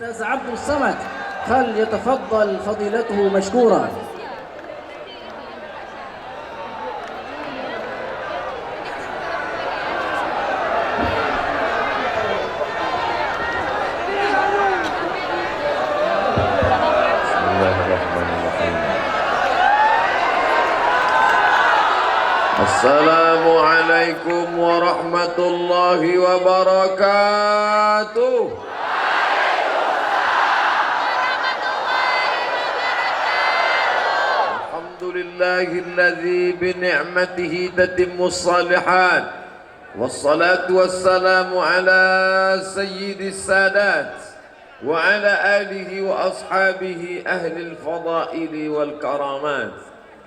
أستاذ عبد الصمد فليتفضل فضيلته مشكورا. Assalamualaikum warahmatullahi wabarakatuh. Alhamdulillahilladzi bi ni'matihi tatimmus shalihat. Wassalatu wassalamu ala sayyidis sadat wa ala alihi wa ashabihi ahlil fadaili wal karamat.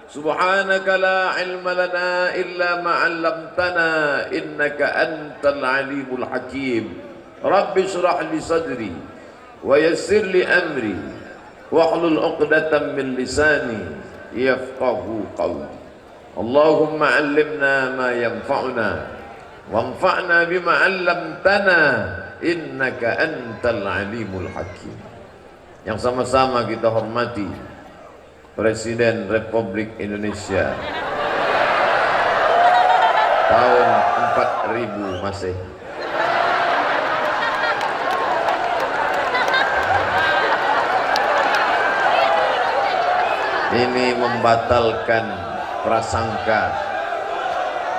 Subhanaka la ilma lana illa ma 'allamtana innaka antal alimul hakim. Rabbi shrah li sadri wa yassir li amri wahlul 'uqdatam min lisani yafqahu qawli. Allahumma 'allimna ma yanfa'una wanfa'na bima 'allamtana innaka antal alimul hakim. Yang sama-sama kita hormati Presiden Republik Indonesia tahun 4000 Masehi. Ini membatalkan prasangka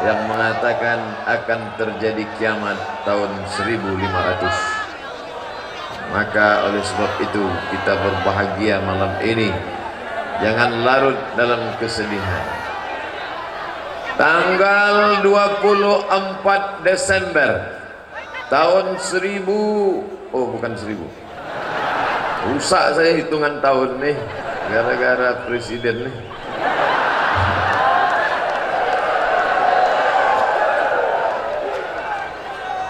yang mengatakan akan terjadi kiamat tahun 1500. Maka oleh sebab itu kita berbahagia malam ini. Jangan larut dalam kesedihan. Tanggal 24 Desember tahun 1000, oh bukan 1000. Rusak saya hitungan tahun nih gara-gara presiden nih.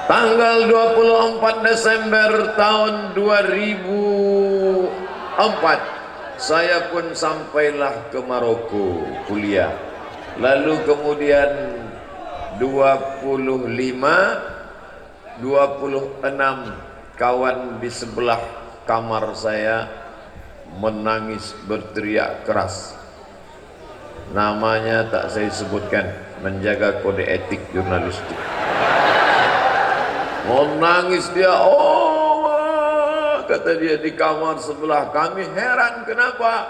Tanggal 24 Desember tahun 2004 saya pun sampailah ke Maroko kuliah. Lalu kemudian 26 kawan di sebelah kamar saya menangis berteriak keras. Namanya tak saya sebutkan, menjaga kode etik jurnalistik. Menangis dia, kata dia di kamar sebelah. Kami heran, kenapa?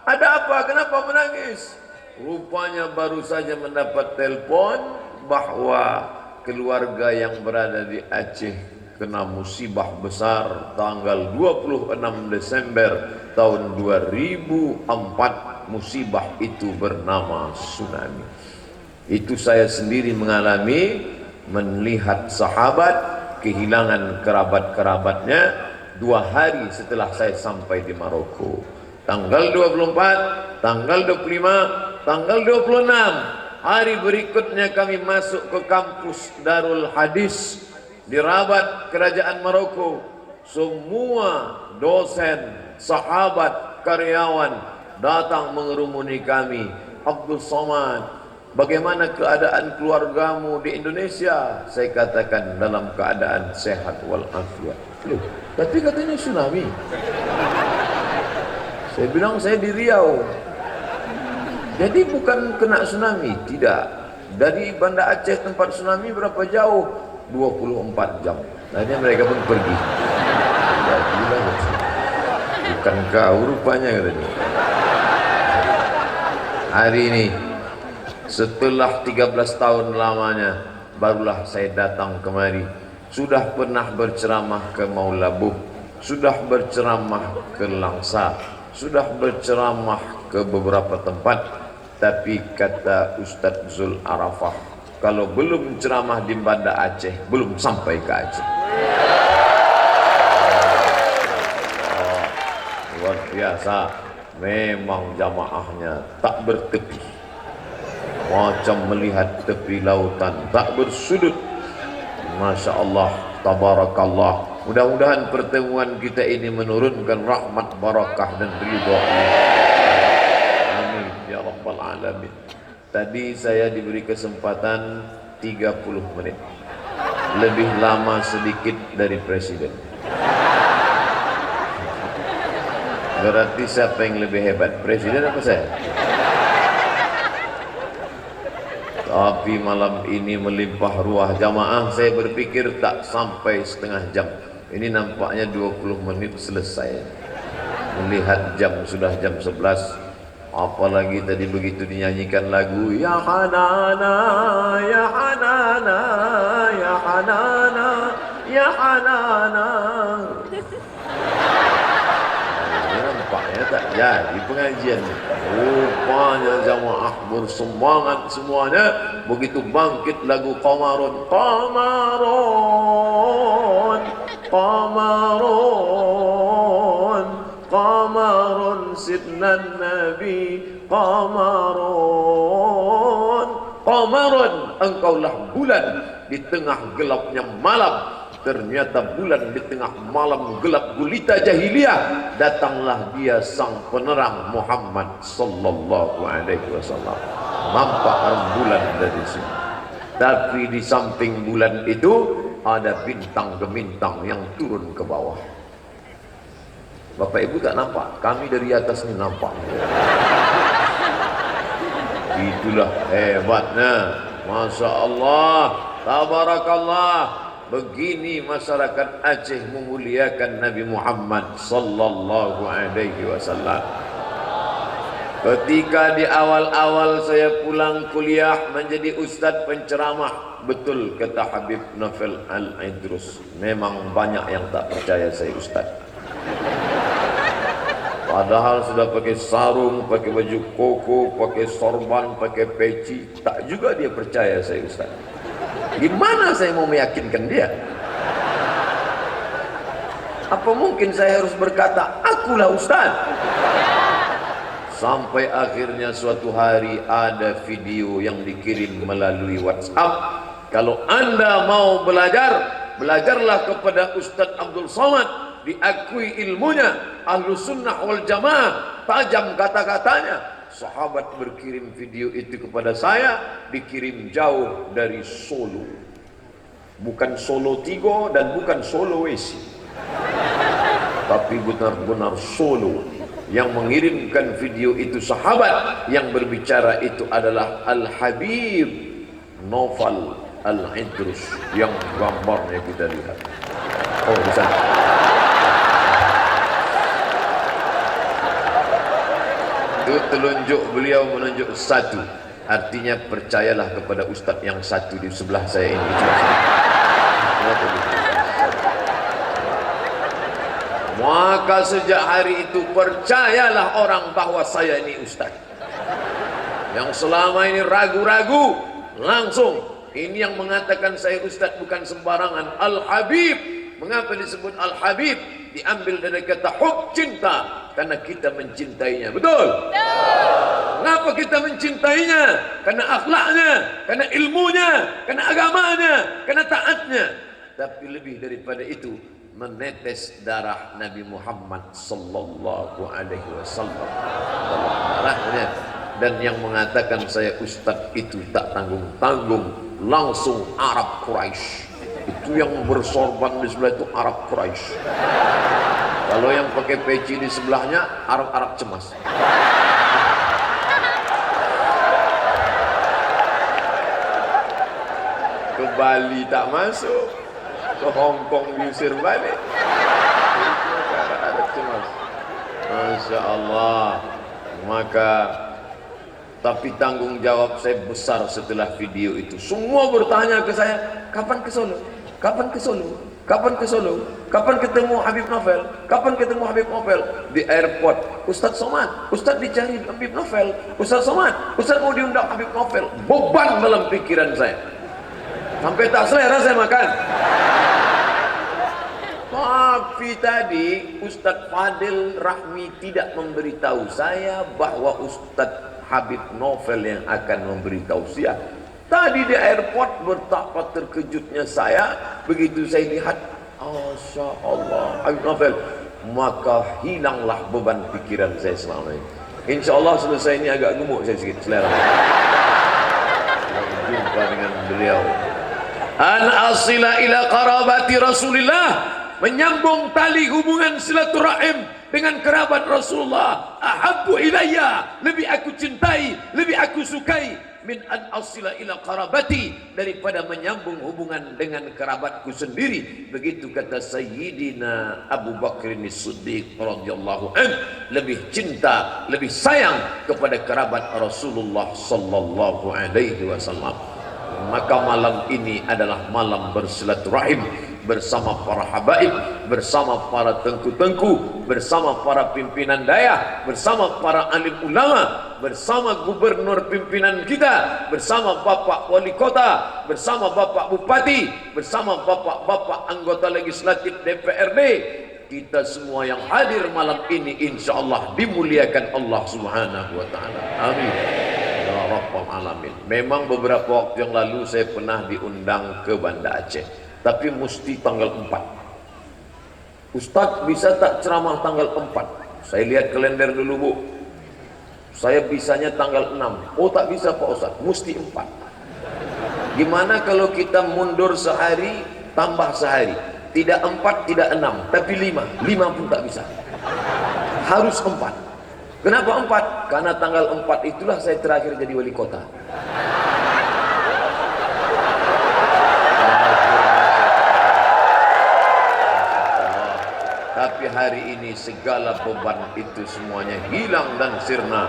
Ada apa? Kenapa menangis? Rupanya baru saja mendapat telepon bahwa keluarga yang berada di Aceh kena musibah besar tanggal 26 Desember tahun 2004. Musibah itu bernama tsunami. Itu saya sendiri mengalami, melihat sahabat kehilangan kerabat-kerabatnya 2 hari setelah saya sampai di Maroko. Tanggal 24, tanggal 25, tanggal 26. Hari berikutnya kami masuk ke kampus Darul Hadis di Rabat, Kerajaan Maroko. Semua dosen, sahabat, karyawan datang mengerumuni kami. Abdul Somad, bagaimana keadaan keluargamu di Indonesia? Saya katakan dalam keadaan sehat walafiat. Loh, tapi katanya tsunami. Saya bilang saya di Riau. Jadi bukan kena tsunami, tidak. Dari Banda Aceh tempat tsunami berapa jauh? 24 jam. Akhirnya mereka pun pergi. Bukan kau rupanya katanya. Hari ini setelah 13 tahun lamanya barulah saya datang kemari. Sudah pernah berceramah ke Maulabuh, sudah berceramah ke Langsa, sudah berceramah ke beberapa tempat. Tapi kata Ustadz Zul Arafah, kalau belum ceramah di Banda Aceh, belum sampai ke Aceh. Luar biasa, memang jamaahnya tak bertepi, macam melihat tepi lautan, tak bersudut. Masya Allah, tabarakallah. Mudah-mudahan pertemuan kita ini menurunkan rahmat, barakah dan ridha. Amin ya rabbal alamin. Tadi saya diberi kesempatan 30 menit, lebih lama sedikit dari presiden. Berarti siapa yang lebih hebat, presiden apa saya? Tapi malam ini melimpah ruah jamaah, saya berpikir tak sampai setengah jam. Ini nampaknya 20 menit selesai. Melihat jam sudah jam 11. Apalagi tadi begitu dinyanyikan lagu Ya Hanana, Ya Hanana, Ya Hanana, Ya Hanana. Nampaknya tak jadi pengajian. Rupanya jamaah bersemangat semuanya. Begitu bangkit lagu Qamarun, Qamarun, Qamarun, Qamarun sidna Nabi, Qamarun, Qamarun, engkaulah bulan di tengah gelapnya malam. Ternyata bulan di tengah malam gelap gulita jahiliyah, datanglah dia sang penerang Muhammad sallallahu alaihi wasallam. Nampak rembulan dari sini. Tapi di samping bulan itu ada bintang gemintang yang turun ke bawah. Bapak Ibu tak nampak? Kami dari atas ini nampak. Itulah hebatnya. Masya Allah, tabarakallah. Begini masyarakat Aceh memuliakan Nabi Muhammad sallallahu alaihi wasallam. Ketika di awal-awal saya pulang kuliah menjadi ustaz penceramah, betul kata Habib Novel Al-Idrus, memang banyak yang tak percaya saya ustaz. Padahal sudah pakai sarung, pakai baju koko, pakai sorban, pakai peci, tak juga dia percaya saya ustaz. Gimana saya mau meyakinkan dia? Apa mungkin saya harus berkata, akulah ustaz? Sampai akhirnya suatu hari ada video yang dikirim melalui WhatsApp. Kalau anda mau belajar, belajarlah kepada Ustaz Abdul Somad. Diakui ilmunya, ahlu sunnah wal jamaah, tajam kata-katanya. Sahabat berkirim video itu kepada saya, dikirim jauh dari Solo. Bukan Solo Tigo dan bukan Sulawesi, tapi benar-benar Solo. Yang mengirimkan video itu sahabat, yang berbicara itu adalah Al-Habib Novel Al-Idrus, yang gambarnya kita lihat. Oh, di sana. Itu telunjuk beliau menunjuk satu, artinya percayalah kepada ustaz yang satu di sebelah saya ini. Maka sejak hari itu percayalah orang bahwa saya ini ustaz. Yang selama ini ragu-ragu, langsung ini yang mengatakan saya ustaz bukan sembarangan. Al-Habib. Mengapa disebut Al-Habib? Diambil dari kata hub, cinta, karena kita mencintainya. Betul? Mengapa kita mencintainya? Karena akhlaknya, karena ilmunya, karena agamanya, karena taatnya. Tapi lebih daripada itu, menetes darah Nabi Muhammad sallallahu alaihi wasallam dalam darahnya. Dan yang mengatakan saya ustaz itu tak tanggung-tanggung, langsung Arab Quraisy. Itu yang bersorban di sebelah itu Arab Quraisy. Kalau yang pakai peci di sebelahnya Arab-Arab cemas. Ke Bali tak masuk, ke Hong Kong diusir balik. Arab cemas. Masya Allah. Maka tapi tanggung jawab saya besar setelah video itu. Semua bertanya ke saya, kapan ke Solo? Kapan ke Solo? Kapan ke Solo? Kapan ketemu Habib Novel? Kapan ketemu Habib Novel? Di airport, Ustaz Somad, Ustaz dicari Habib Novel, Ustaz Somad, Ustaz mau diundang Habib Novel. Beban dalam pikiran saya, sampai tak selera saya makan. Tapi tadi Ustaz Fadil Rahmi tidak memberitahu saya bahwa Ustaz Habib Novel yang akan memberi tausiah. Tadi di airport betapa terkejutnya saya begitu saya lihat, Masya Allah, Habib Novel. Maka hilanglah beban pikiran saya selama ini. Insya Allah selesai ini agak gemuk saya sikit selera. Jumpa dengan beliau. An asila ila qarabati Rasulillah, menyambung tali hubungan silaturahim dengan kerabat Rasulullah. Ahabbu ilayya, lebih aku cintai, lebih aku sukai, min an asila ila qarabati, daripada menyambung hubungan dengan kerabatku sendiri. Begitu kata Sayyidina Abu Bakr As-Siddiq radhiyallahu anhu, lebih cinta, lebih sayang kepada kerabat Rasulullah sallallahu alaihi wasallam. Maka malam ini adalah malam bersilaturahim bersama para habaib, bersama para tengku-tengku, bersama para pimpinan daya, bersama para alim ulama, bersama gubernur pimpinan kita, bersama bapak wali kota, bersama bapak bupati, bersama bapak-bapak anggota legislatif DPRD. Kita semua yang hadir malam ini insyaallah dimuliakan Allah Subhanahu wa taala. Amin. Ya Rabbal alamin. Memang beberapa waktu yang lalu saya pernah diundang ke Banda Aceh, tapi mesti tanggal 4. Ustaz bisa tak ceramah tanggal 4? Saya lihat kalender dulu, Bu. Saya bisanya tanggal 6. Oh, tak bisa Pak Ustaz, mesti 4. Gimana kalau kita mundur sehari tambah sehari? Tidak 4, tidak 6, tapi 5. 5 pun tak bisa. Harus 4. Kenapa 4? Karena tanggal 4 itulah saya terakhir jadi wali kota. Tapi hari ini segala beban itu semuanya hilang dan sirna.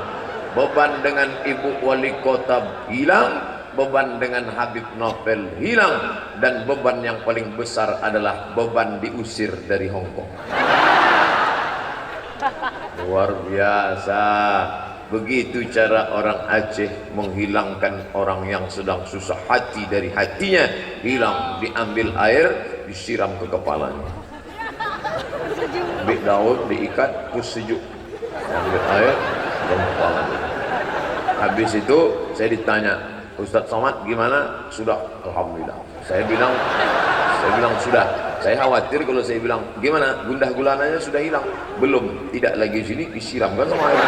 Beban dengan ibu wali kota hilang, beban dengan Habib Novel hilang, dan beban yang paling besar adalah beban diusir dari Hong Kong. Luar biasa. Begitu cara orang Aceh menghilangkan orang yang sedang susah hati dari hatinya. Hilang, diambil air, disiram ke kepalanya. Ambil daun, diikat, pus sejuk. Ambil air, ke kepalanya. Habis itu saya ditanya, Ustaz Somad gimana? Sudah, alhamdulillah. Saya bilang sudah. Saya khawatir kalau saya bilang gimana, gundah gulananya sudah hilang. Belum, tidak lagi sini, disiramkan sama air.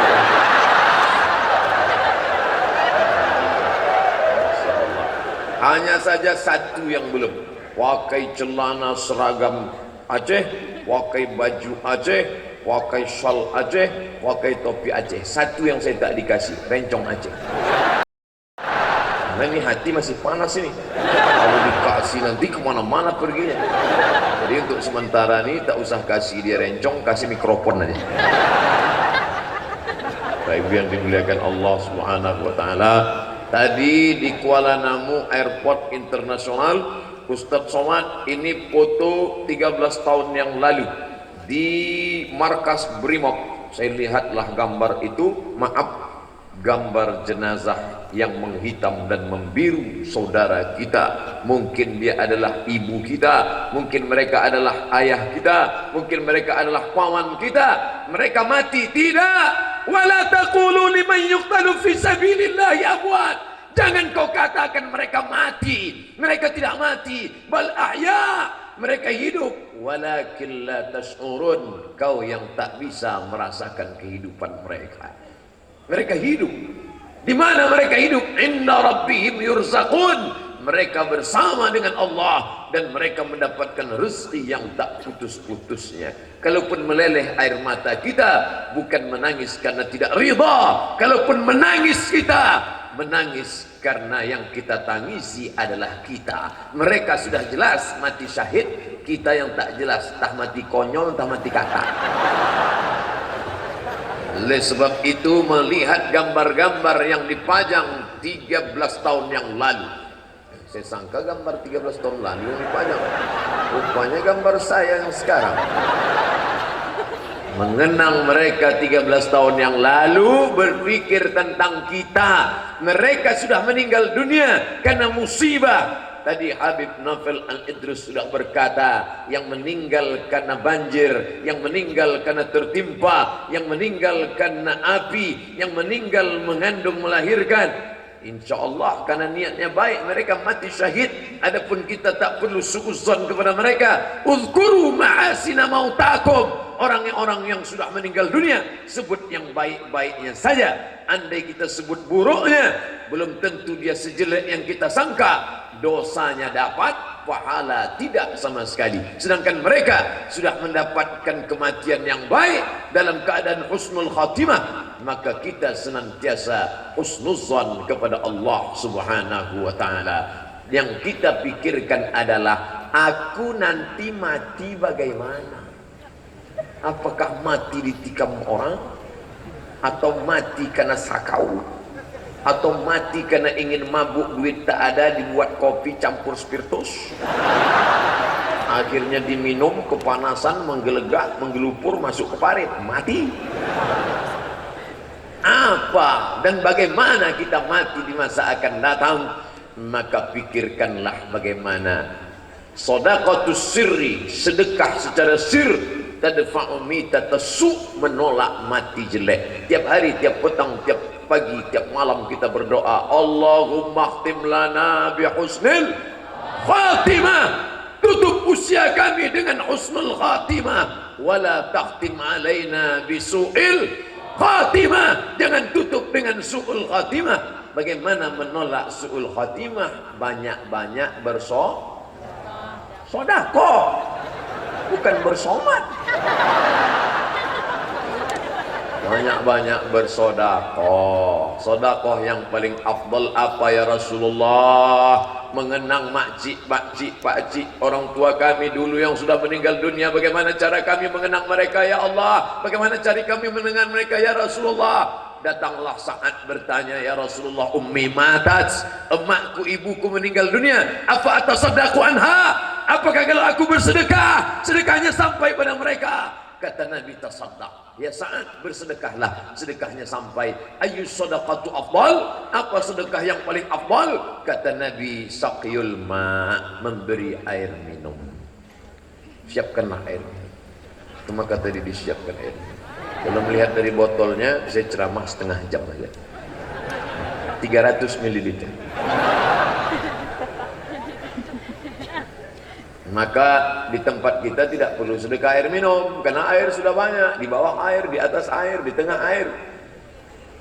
Hanya saja satu yang belum. Pakai celana seragam Aceh, pakai baju Aceh, pakai shawl Aceh, pakai topi Aceh. Satu yang saya tak dikasih, rencong Aceh. Nah, ini hati masih panas ini. Kalau dikasih nanti kemana-mana perginya. Jadi untuk sementara ini tak usah kasih dia rencong, kasih mikrofon aja. Baik yang dimuliakan Allah Subhanahu wa taala. Tadi di Kuala Namu Airport Internasional, Ustaz Somad ini foto 13 tahun yang lalu di markas Brimob. Saya lihatlah gambar itu, maaf, gambar jenazah yang menghitam dan membiru saudara kita. Mungkin dia adalah ibu kita, mungkin mereka adalah ayah kita, mungkin mereka adalah paman kita. Mereka mati, tidak. Wala taqulu liman yuqtalu fi sabilillahi amwat. Jangan kau katakan mereka mati. Mereka tidak mati, bal ahya. Mereka hidup. Walakin la tash'urun. Kau yang tak bisa merasakan kehidupan mereka. Mereka hidup. Di mana mereka hidup? Inna rabbihim yurzaqun. Mereka bersama dengan Allah dan mereka mendapatkan rezeki yang tak putus-putusnya. Kalaupun meleleh air mata kita, bukan menangis karena tidak ridha. Kalaupun menangis kita, menangis karena yang kita tangisi adalah kita. Mereka sudah jelas mati syahid, kita yang tak jelas, entah mati konyol, entah mati kakak. Oleh sebab itu, melihat gambar-gambar yang dipajang 13 tahun yang lalu, saya sangka gambar 13 tahun lalu yang dipajang, rupanya gambar saya yang sekarang. Mengenang mereka 13 tahun yang lalu, berpikir tentang kita. Mereka sudah meninggal dunia karena musibah. Tadi Habib Novel Al-Idrus sudah berkata, yang meninggal karena banjir, yang meninggal karena tertimpa, yang meninggal karena api, yang meninggal mengandung melahirkan. Insya Allah karena niatnya baik mereka mati syahid. Adapun kita tak perlu suudzon kepada mereka. Uzkuru ma'asina mautakum. Orang-orang yang sudah meninggal dunia, sebut yang baik-baiknya saja. Andai kita sebut buruknya, belum tentu dia sejelek yang kita sangka. Dosanya dapat, pahala, tidak sama sekali. Sedangkan mereka sudah mendapatkan kematian yang baik dalam keadaan husnul khatimah, maka kita senantiasa husnuzan kepada Allah Subhanahu wa taala. Yang kita pikirkan adalah, aku nanti mati bagaimana? Apakah mati ditikam orang, atau mati karena sakau, atau mati karena ingin mabuk, duit tak ada, dibuat kopi campur spiritus, akhirnya diminum, kepanasan, menggelegak, menggelupur, masuk ke parit, mati. Apa dan bagaimana kita mati di masa akan datang? Maka pikirkanlah bagaimana shadaqatus sirri, sedekah secara sir, tadfa'u mitatasu, menolak mati jelek. Tiap hari, tiap petang, tiap pagi, tiap malam kita berdoa, Allahumma khtim lana bihusnil khatimah, tutup usia kami dengan husnul khatimah, wala takhtim alaina bisu'il khatimah, jangan tutup dengan su'ul khatimah. Bagaimana menolak su'ul khatimah? Banyak-banyak bersedekah, bukan bersomat. Banyak-banyak bersedekah. Sedekah yang paling afdal apa ya Rasulullah? Mengenang makcik, pakcik, pakcik, orang tua kami dulu yang sudah meninggal dunia. Bagaimana cara kami mengenang mereka ya Allah? Bagaimana cara kami mengenang mereka ya Rasulullah? Datanglah saat bertanya, ya Rasulullah, ummi matat, emakku, ibuku meninggal dunia, apa atasaddaqu anha? Apakah kalau aku bersedekah, sedekahnya sampai pada mereka? Kata Nabi, tasaddaq, ya saat bersedekahlah, sedekahnya sampai. Ayyus sadaqatu afdal, apa sedekah yang paling afdal? Kata Nabi, saqyul ma, memberi air minum. Siapkanlah air minum. Itu maka tadi disiapkan air minum. Kalau melihat dari botolnya, saya ceramah setengah jam aja. 300 ml. Maka di tempat kita tidak perlu sedekah air minum, karena air sudah banyak. Di bawah air, di atas air, di tengah air.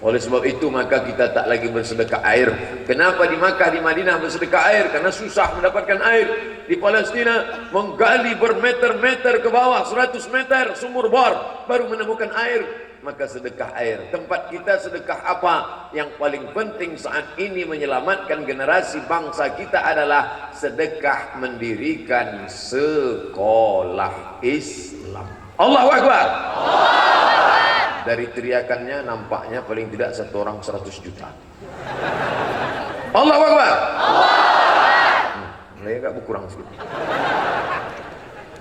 Oleh sebab itu maka kita tak lagi bersedekah air. Kenapa di Makkah, di Madinah bersedekah air? Karena susah mendapatkan air. Di Palestina menggali bermeter-meter ke bawah, 100 meter sumur bor, baru menemukan air. Maka sedekah air. Tempat kita sedekah apa? Yang paling penting saat ini menyelamatkan generasi bangsa kita adalah sedekah mendirikan sekolah Islam. Allahu Akbar. Dari teriakannya nampaknya paling tidak satu orang 100 juta. Allahu Akbar. Mulai agak berkurang sedikit.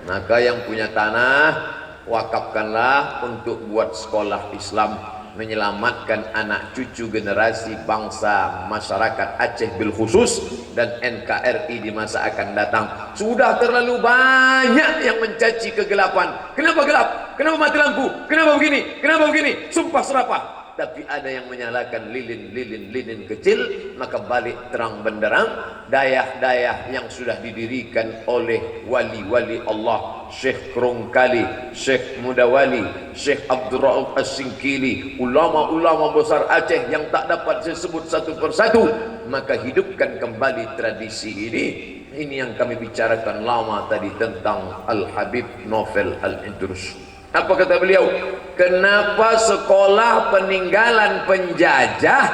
Maka yang punya tanah, wakafkanlah untuk buat sekolah Islam, menyelamatkan anak cucu generasi bangsa masyarakat Aceh bil khusus dan NKRI di masa akan datang. Sudah terlalu banyak yang mencaci kegelapan. Kenapa gelap? Kenapa mati lampu? Kenapa begini? Kenapa begini? Sumpah serapah. Tapi ada yang menyalakan lilin kecil, maka balik terang benderang. Dayah-dayah yang sudah didirikan oleh wali-wali Allah, Syekh Krongkali, Syekh Mudawali, Syekh Abdul Rauf As-Singkili, ulama-ulama besar Aceh yang tak dapat saya sebut satu persatu. Maka hidupkan kembali tradisi ini. Ini yang kami bicarakan lama tadi tentang Al-Habib Novel Al-Idrus. Apa kata beliau? Kenapa sekolah peninggalan penjajah,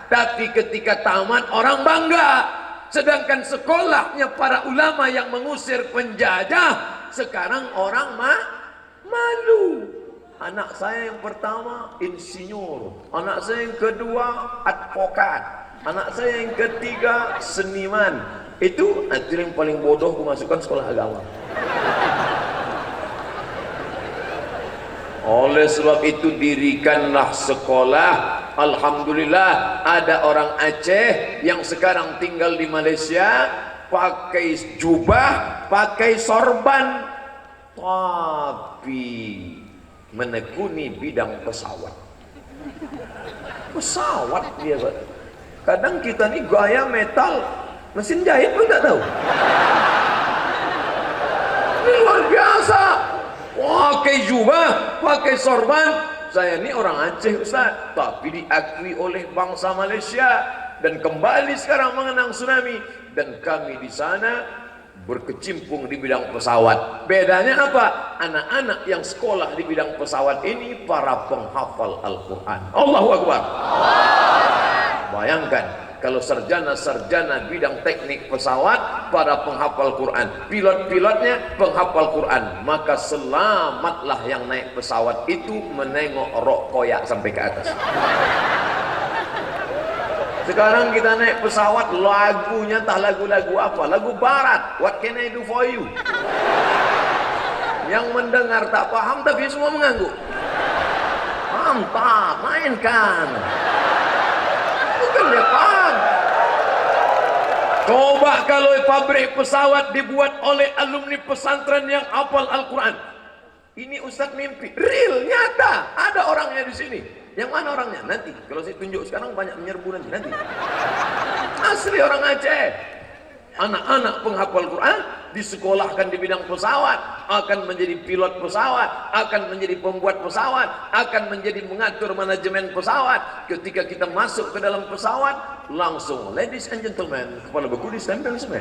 tapi ketika tamat orang bangga? Sedangkan sekolahnya para ulama yang mengusir penjajah, sekarang orang malu. Anak saya yang pertama insinyur, anak saya yang kedua advokat, anak saya yang ketiga seniman. Itu yang paling bodoh memasukkan sekolah agama. Oleh sebab itu dirikanlah sekolah. Alhamdulillah ada orang Aceh yang sekarang tinggal di Malaysia, pakai jubah, pakai sorban, tapi menekuni bidang pesawat. Pesawat dia. Kadang kita nih gaya metal, mesin jahit pun tak tahu. Ini luar biasa. Pakai jubah, pakai sorban. Saya ini orang Aceh Ustaz, tapi diakui oleh bangsa Malaysia dan kembali sekarang mengenang tsunami. Dan kami di sana berkecimpung di bidang pesawat. Bedanya apa? Anak-anak yang sekolah di bidang pesawat ini para penghafal Al-Quran. Allahu Akbar. Bayangkan kalau sarjana-sarjana bidang teknik pesawat para penghafal Quran, pilot-pilotnya penghafal Quran, maka selamatlah yang naik pesawat itu menengok rok koyak sampai ke atas. Sekarang kita naik pesawat, lagunya entah lagu-lagu apa, lagu barat, What Can I Do For You. Yang mendengar tak paham tapi semua mengangguk. Mantap, mainkan. Bukan dia paham. Coba kalau pabrik pesawat dibuat oleh alumni pesantren yang hafal Al-Quran. Ini Ustadz mimpi, real, nyata, ada orangnya di sini. Yang mana orangnya? Nanti, kalau saya tunjuk sekarang banyak menyerbu nanti. Asli orang Aceh. Anak-anak penghafal Quran disekolahkan di bidang pesawat, akan menjadi pilot pesawat, akan menjadi pembuat pesawat, akan menjadi mengatur manajemen pesawat. Ketika kita masuk ke dalam pesawat, langsung, ladies and gentlemen, kepala beku ditempel semua.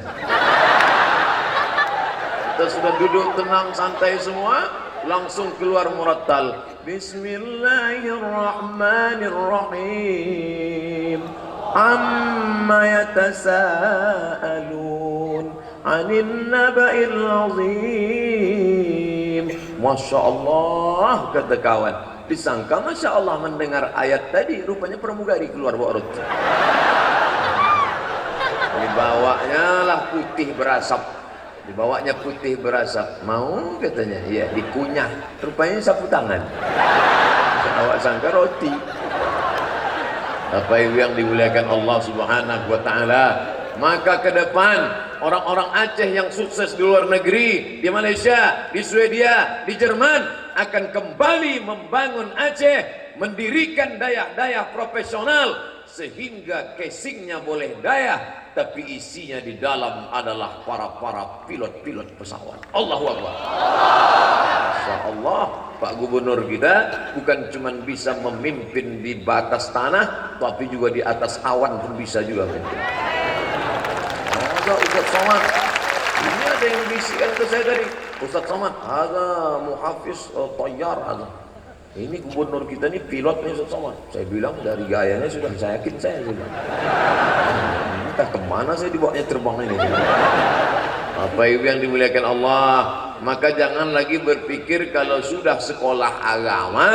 Kita sudah duduk tenang santai semua, langsung keluar murattal. Bismillahirrahmanirrahim. Amma yatasaalun 'anil naba'il 'azim. Masya Allah, kata kawan. Disangka Masya Allah mendengar ayat tadi, rupanya pramugari keluar bawa urut. Dibawanya lah putih berasap. Dibawanya putih berasap. Mau katanya? Iya, dikunyah. Rupanya sapu tangan. Awak sangka roti. Apa yang dimuliakan Allah Subhanahu wa taala. Maka ke depan orang-orang Aceh yang sukses di luar negeri, di Malaysia, di Swedia, di Jerman akan kembali membangun Aceh, mendirikan dayah-dayah profesional sehingga casingnya boleh dayah, tapi isinya di dalam adalah para pilot-pilot pesawat. Allahu Akbar. Masya Allah, Pak Gubernur kita bukan cuma bisa memimpin di batas tanah, tapi juga di atas awan pun bisa juga. Ada Ustaz Somad, ini ada yang bisikkan ke saya tadi. Ustaz Somad, ada Muhafiz Tayyar, ada. Ini gubernur kita ini pilotnya Ustaz Somad. Saya bilang dari gayanya sudah saya yakin saya sudah. Entah kemana saya dibawanya terbang ini. Apa ibu yang dimuliakan Allah, maka jangan lagi berpikir kalau sudah sekolah agama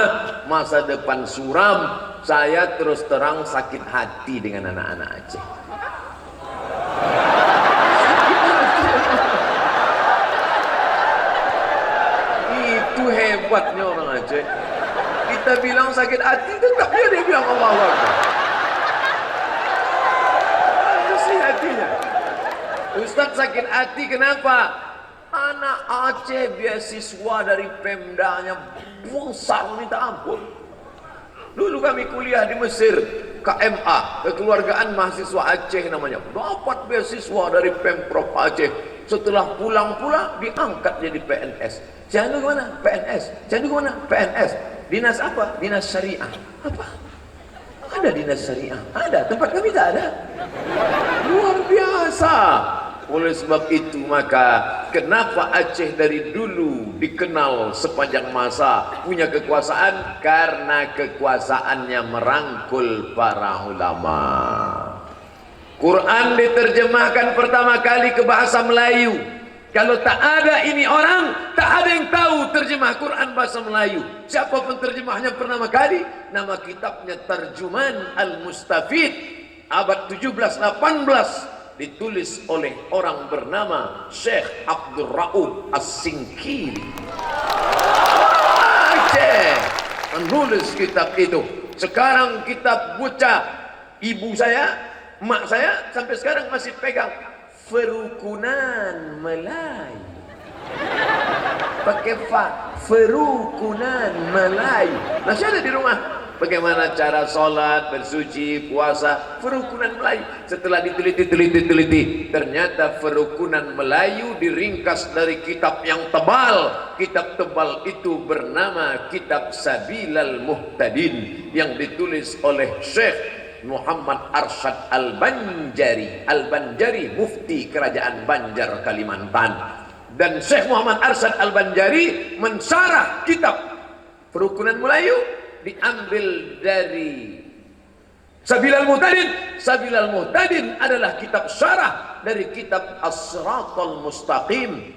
masa depan suram. Saya terus terang sakit hati dengan anak-anak Aceh. Itu hebatnya orang Aceh. Kita bilang sakit hati, tetap dia bilang Allahu Akbar. Hatinya. Ustadz sakit hati kenapa? Anak Aceh beasiswa dari Pemdanya besar minta ampun. Dulu kami kuliah di Mesir, KMA, Kekeluargaan Mahasiswa Aceh namanya. Dapat beasiswa dari Pemprov Aceh. Setelah pulang pula diangkat jadi PNS. Jangan ke mana? PNS. Jangan ke mana? PNS. Dinas apa? Dinas Syariah. Apa? Ada dinas syariah, ada, tempat kami tak ada. Luar biasa. Oleh sebab itu maka kenapa Aceh dari dulu dikenal sepanjang masa punya kekuasaan? Karena kekuasaannya merangkul para ulama. Quran diterjemahkan pertama kali ke bahasa Melayu. Kalau tak ada ini orang, tak ada yang tahu terjemah Quran bahasa Melayu. Siapa penterjemahnya pertama kali? Nama kitabnya Tarjuman Al-Mustafid, abad 17-18, ditulis oleh orang bernama Syekh Abdul Rauf As-Singkiri. Aceh menulis kitab itu. Sekarang kitab bocah ibu saya, emak saya sampai sekarang masih pegang. Ferukunan Melayu. Pakai fa, Ferukunan Melayu. Masih ada di rumah. Bagaimana cara sholat, bersuci, puasa, Ferukunan Melayu. Setelah diteliti, ternyata Ferukunan Melayu diringkas dari kitab yang tebal. Kitab tebal itu bernama Kitab Sabilal Muhtadin yang ditulis oleh Syekh Muhammad Arsyad Al-Banjari. Al-Banjari mufti kerajaan Banjar Kalimantan. Dan Syekh Muhammad Arsyad Al-Banjari mensyarah kitab Perukunan Melayu diambil dari Sabilal Muhtadin. Sabilal Muhtadin adalah kitab syarah dari kitab As-Siratal Mustaqim.